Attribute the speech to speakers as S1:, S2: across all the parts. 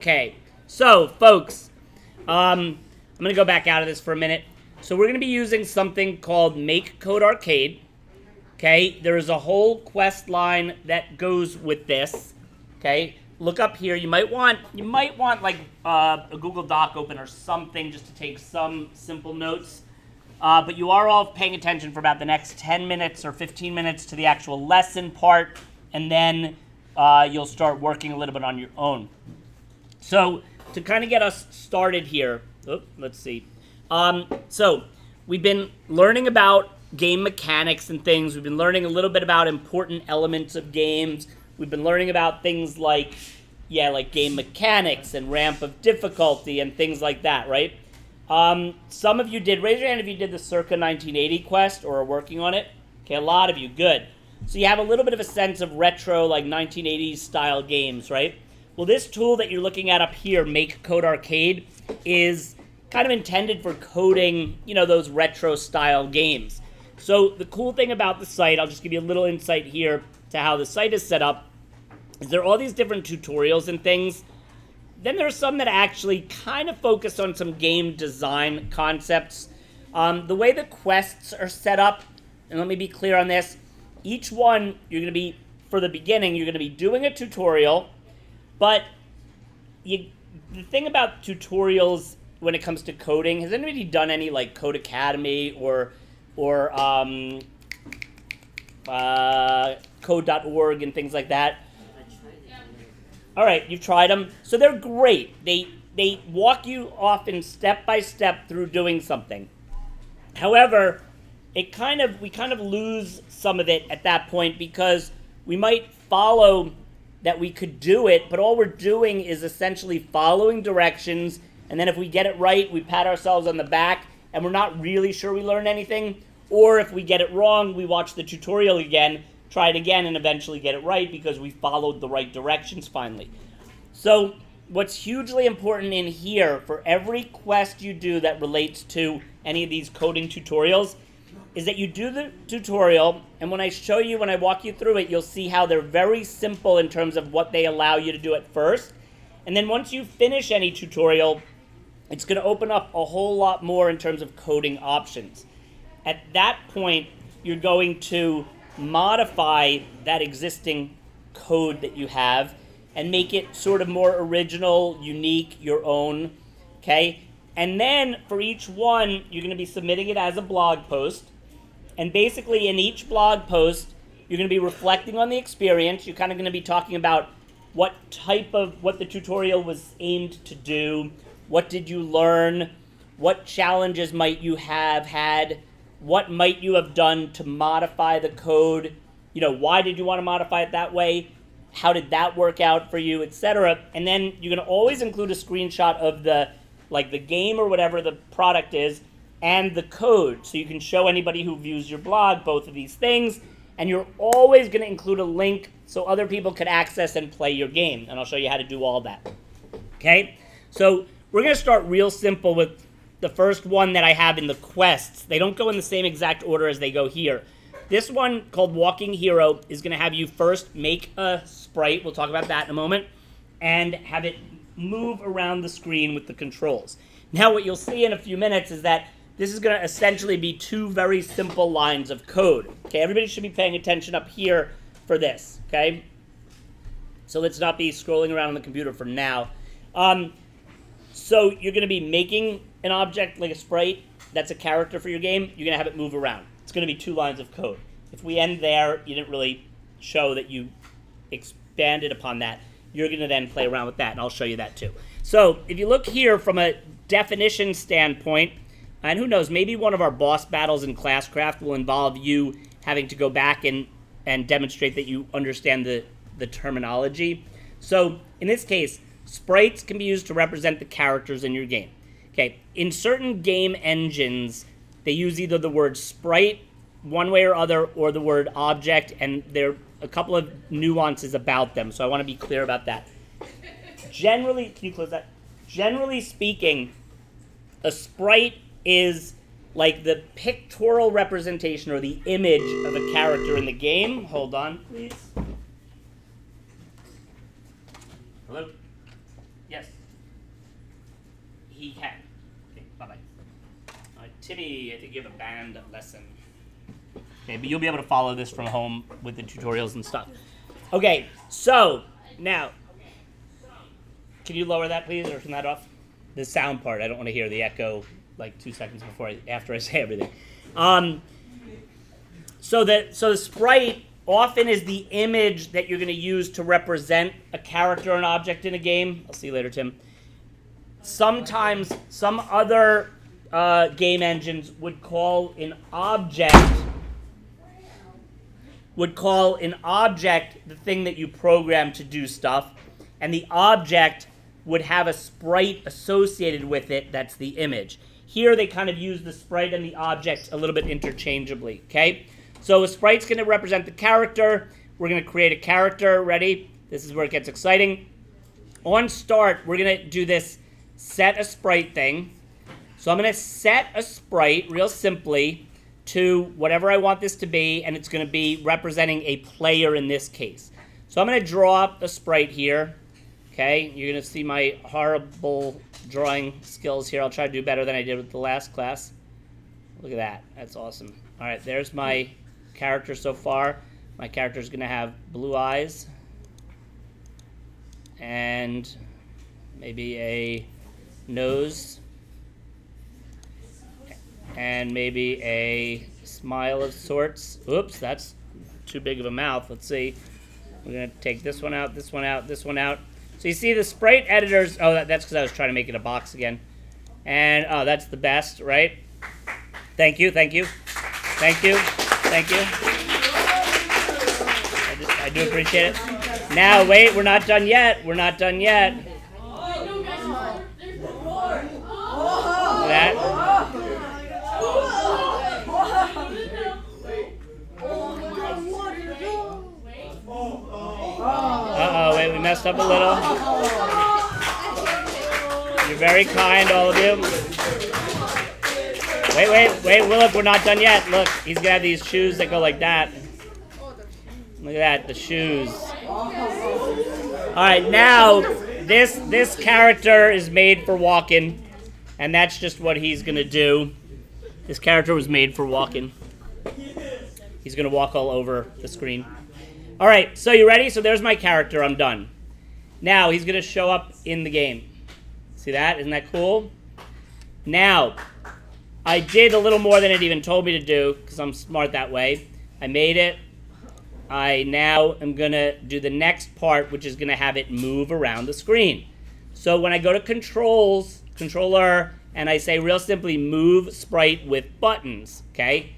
S1: Okay, so folks, I'm going to go back out of this for a minute. So we're going to be using something called MakeCode Arcade. Okay, there is a whole quest line that goes with this. Okay, look up here. You might want like a Google Doc open or something just to take some simple notes. But you are all paying attention for about the next 10 minutes or 15 minutes to the actual lesson part, and then you'll start working a little bit on your own. So to kind of get us started here, let's see. So we've been learning about game mechanics and things. We've been learning a little bit about important elements of games. We've been learning about things like game mechanics and ramp of difficulty and things like that, right? Some of you did, raise your hand if you did the circa 1980 quest or are working on it. Okay, a lot of you, good. So you have a little bit of a sense of retro, like 1980s style games, right? Well, this tool that you're looking at up here, MakeCode Arcade, is kind of intended for coding, those retro style games. So the cool thing about the site, I'll just give you a little insight here to how the site is set up, is there are all these different tutorials and things. Then there's some that actually kind of focus on some game design concepts. The way the quests are set up, and let me be clear on this, each one you're going to be, for the beginning, you're going to be doing a tutorial, but the thing about tutorials when it comes to coding, has anybody done any like Code Academy or code.org and things like that? All right, you've tried them. So they're great. They walk you off in step by step through doing something. However, we kind of lose some of it at that point because we might follow that we could do it, but all we're doing is essentially following directions, and then if we get it right, we pat ourselves on the back, and we're not really sure we learned anything, or if we get it wrong, we watch the tutorial again, try it again, and eventually get it right because we followed the right directions finally. So what's hugely important in here for every quest you do that relates to any of these coding tutorials is that you do the tutorial, and when I walk you through it, you'll see how they're very simple in terms of what they allow you to do at first. And then once you finish any tutorial, it's going to open up a whole lot more in terms of coding options. At that point, you're going to modify that existing code that you have and make it sort of more original, unique, your own, okay? And then for each one, you're going to be submitting it as a blog post. And basically in each blog post, you're going to be reflecting on the experience. You're kind of going to be talking about what the tutorial was aimed to do, what did you learn, what challenges might you have had, what might you have done to modify the code, why did you want to modify it that way, how did that work out for you, etc. And then you're going to always include a screenshot of the game or whatever the product is, and the code, so you can show anybody who views your blog both of these things, and you're always going to include a link so other people could access and play your game, and I'll show you how to do all that. Okay, so we're going to start real simple with the first one that I have in the quests. They don't go in the same exact order as they go here. This one, called Walking Hero, is going to have you first make a sprite, we'll talk about that in a moment, and have it move around the screen with the controls. Now what you'll see in a few minutes is that this is going to essentially be two very simple lines of code. Okay, everybody should be paying attention up here for this, okay? So let's not be scrolling around on the computer for now. So you're going to be making an object like a sprite that's a character for your game. You're going to have it move around. It's going to be two lines of code. If we end there, you didn't really show that you expanded upon that. You're going to then play around with that, and I'll show you that too. So if you look here from a definition standpoint, and who knows, maybe one of our boss battles in Classcraft will involve you having to go back and demonstrate that you understand the terminology. So in this case, sprites can be used to represent the characters in your game. Okay, in certain game engines, they use either the word sprite one way or other or the word object, and there are a couple of nuances about them, so I want to be clear about that. Generally, can you close that? Generally speaking, a sprite is like the pictorial representation or the image of a character in the game. Hold on, please. Hello? Yes. Timmy, I think you have a band lesson. Okay, but you'll be able to follow this from home with the tutorials and stuff. Okay, so now, can you lower that please, or turn that off? The sound part, I don't want to hear the echo like 2 seconds after I say everything. So the sprite often is the image that you're going to use to represent a character or an object in a game. I'll see you later, Tim. Sometimes some other game engines would call an object the thing that you program to do stuff, and the object would have a sprite associated with it that's the image. Here they kind of use the sprite and the object a little bit interchangeably, okay? So a sprite's going to represent the character. We're going to create a character. Ready? This is where it gets exciting. On start, we're going to do this set a sprite thing. So I'm going to set a sprite real simply to whatever I want this to be, and it's going to be representing a player in this case. So I'm going to draw up a sprite here. Okay, you're going to see my horrible drawing skills here. I'll try to do better than I did with the last class. Look at that. That's awesome. All right, there's my character so far. My character is going to have blue eyes and maybe a nose and maybe a smile of sorts. Oops, that's too big of a mouth. Let's see. We're going to take this one out, this one out, this one out. So you see the sprite editors, oh, that's because I was trying to make it a box again. And, oh, that's the best, right? Thank you, thank you. Thank you, thank you. I do appreciate it. Now, wait, we're not done yet. We're not done yet. Look at that. Uh-oh, wait, we messed up a little. You're very kind, all of you. Wait, look, we're not done yet. Look, he's gonna have these shoes that go like that. Look at that, the shoes. Alright, now, this character is made for walking, and that's just what he's gonna do. This character was made for walking. He's gonna walk all over the screen. All right, so you ready? So there's my character. I'm done. Now he's going to show up in the game. See that? Isn't that cool? Now, I did a little more than it even told me to do because I'm smart that way. I made it. I now am going to do the next part, which is going to have it move around the screen. So when I go to controller, and I say real simply move sprite with buttons, okay?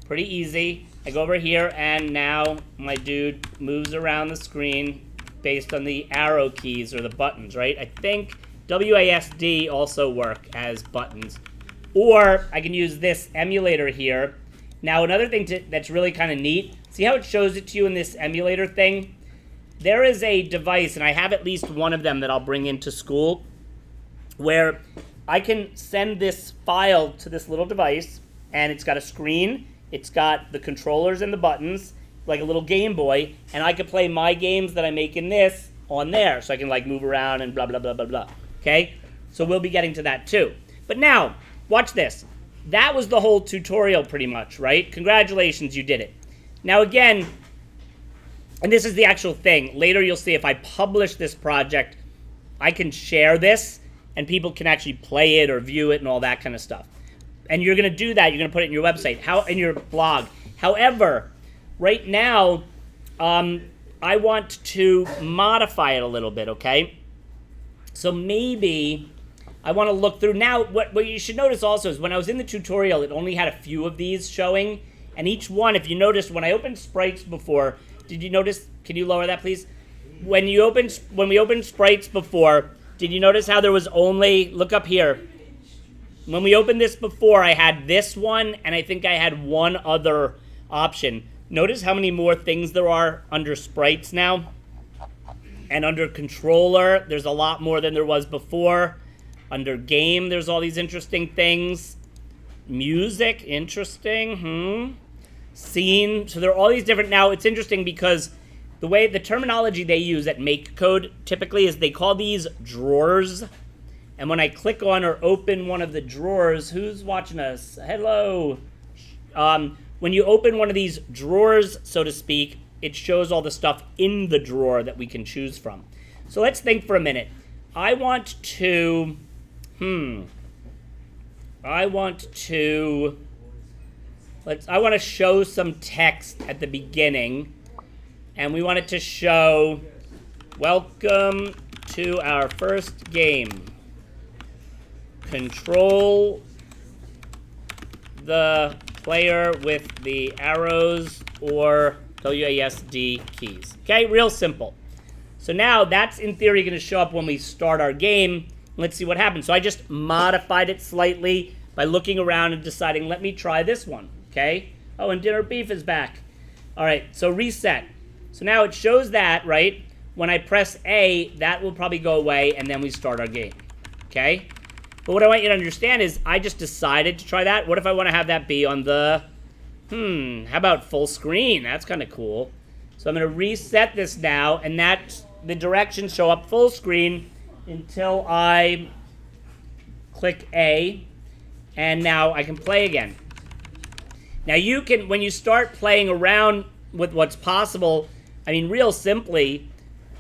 S1: Pretty easy. I go over here, and now my dude moves around the screen based on the arrow keys or the buttons, right? I think WASD also work as buttons. Or I can use this emulator here. Now, another thing that's really kind of neat, see how it shows it to you in this emulator thing? There is a device, and I have at least one of them that I'll bring into school, where I can send this file to this little device, and it's got a screen. It's got the controllers and the buttons, like a little Game Boy, and I can play my games that I make in this on there, so I can like move around and blah, blah, blah, blah, blah, okay? So we'll be getting to that too. But now, watch this. That was the whole tutorial pretty much, right? Congratulations, you did it. Now again, and this is the actual thing. Later you'll see if I publish this project, I can share this, and people can actually play it or view it and all that kind of stuff. And you're going to do that. You're going to put it in your website, in your blog. However, right now, I want to modify it a little bit, okay? So maybe I want to look through. Now, what you should notice also is when I was in the tutorial, it only had a few of these showing. And each one, if you noticed, when I opened sprites before, did you notice? Can you lower that, please? When we opened sprites before, did you notice how there was only, look up here. When we opened this before, I had this one, and I think I had one other option. Notice how many more things there are under sprites now. And under controller, there's a lot more than there was before. Under game, there's all these interesting things. Music, interesting. Scene, so there are all these different, now it's interesting because the terminology they use at MakeCode typically is they call these drawers. And when I click on or open one of the drawers, who's watching us? Hello. When you open one of these drawers, so to speak, it shows all the stuff in the drawer that we can choose from. So let's think for a minute. I want to show some text at the beginning, and we want it to show, welcome to our first game. Control the player with the arrows or WASD keys. Okay, real simple. So now that's in theory going to show up when we start our game. Let's see what happens. So I just modified it slightly by looking around and deciding, let me try this one. Okay. Oh, and dinner beef is back. All right, so reset. So now it shows that, right? When I press A, that will probably go away, and then we start our game. Okay? But what I want you to understand is I just decided to try that. What if I want to have that be on the, how about full screen? That's kind of cool. So I'm going to reset this now, and the directions show up full screen until I click A, and now I can play again. Now you can, when you start playing around with what's possible, I mean, real simply,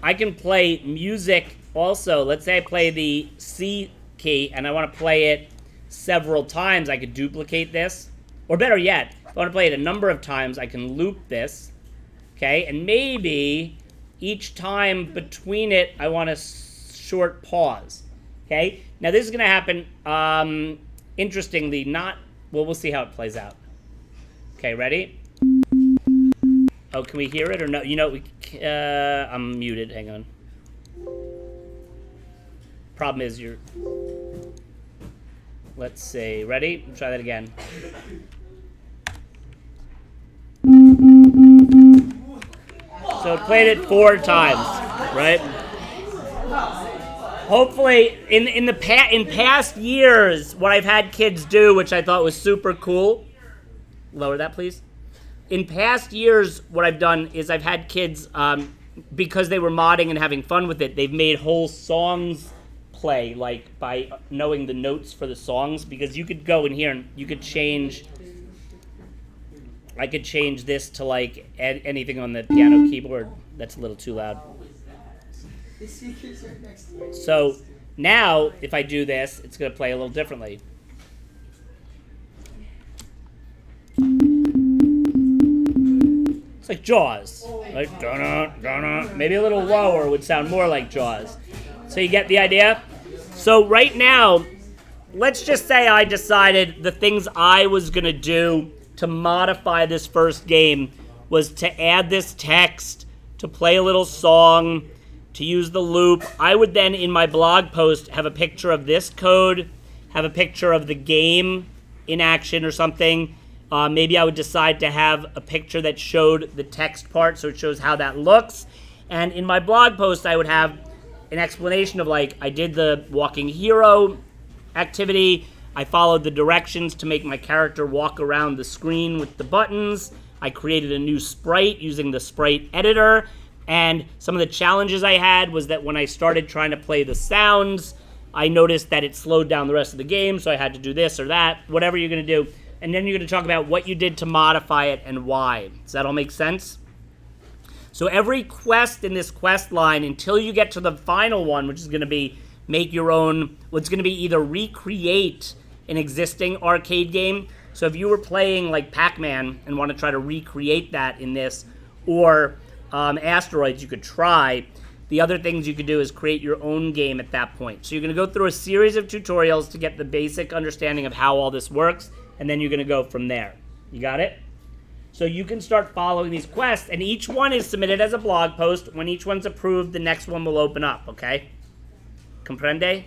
S1: I can play music also. Let's say I play the C key and I want to play it several times. I could duplicate this. Or better yet, if I want to play it a number of times, I can loop this. Okay, and maybe each time between it, I want a short pause. Okay, now this is going to happen, interestingly, well, we'll see how it plays out. Okay, ready? Oh, can we hear it or no? You know, I'm muted. Hang on. Problem is let's see. Ready? Try that again. So it played it 4 times, right? Hopefully, in past years, what I've had kids do, which I thought was super cool. Lower that, please. In past years, what I've done is I've had kids, because they were modding and having fun with it, they've made whole songs play, like, by knowing the notes for the songs, because you could go in here and you could change, I could change this to, like, anything on the piano keyboard. That's a little too loud. So, now, if I do this, it's going to play a little differently. It's like Jaws, like maybe a little lower would sound more like Jaws. So you get the idea? So right now, let's just say I decided the things I was going to do to modify this first game was to add this text, to play a little song, to use the loop. I would then, in my blog post, have a picture of this code, have a picture of the game in action or something. Maybe I would decide to have a picture that showed the text part, so it shows how that looks. And in my blog post, I would have an explanation of, like, I did the walking hero activity. I followed the directions to make my character walk around the screen with the buttons. I created a new sprite using the sprite editor. And some of the challenges I had was that when I started trying to play the sounds, I noticed that it slowed down the rest of the game, so I had to do this or that, whatever you're going to do. And then you're going to talk about what you did to modify it and why. Does that all make sense? So every quest in this quest line, until you get to the final one, which is going to be make your own, what's going to be either recreate an existing arcade game. So if you were playing like Pac-Man and want to try to recreate that in this, or Asteroids, you could try. The other things you could do is create your own game at that point. So you're going to go through a series of tutorials to get the basic understanding of how all this works. And then you're going to go from there. You got it? So you can start following these quests, and each one is submitted as a blog post. When each one's approved, the next one will open up, okay? Comprende?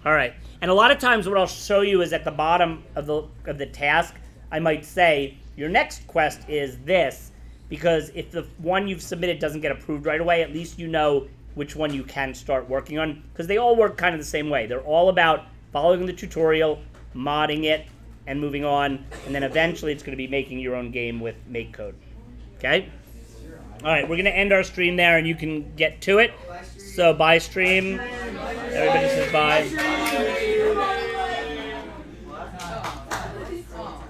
S1: All right. And a lot of times what I'll show you is at the bottom of the task, I might say, your next quest is this, because if the one you've submitted doesn't get approved right away, at least you know which one you can start working on, because they all work kind of the same way. They're all about following the tutorial, modding it, and moving on, and then eventually it's going to be making your own game with MakeCode. Okay? All right, we're going to end our stream there, and you can get to it. So bye stream. Everybody says bye.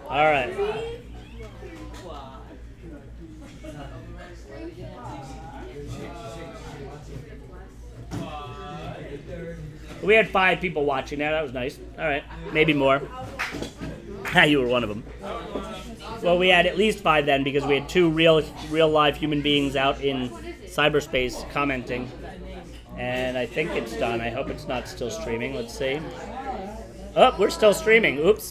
S1: All right. We had 5 people watching that. That was nice. All right, maybe more. You were one of them. Well, we had at least 5 then because we had 2 real live human beings out in cyberspace commenting. And I think it's done. I hope it's not still streaming. Let's see. Oh, we're still streaming. Oops.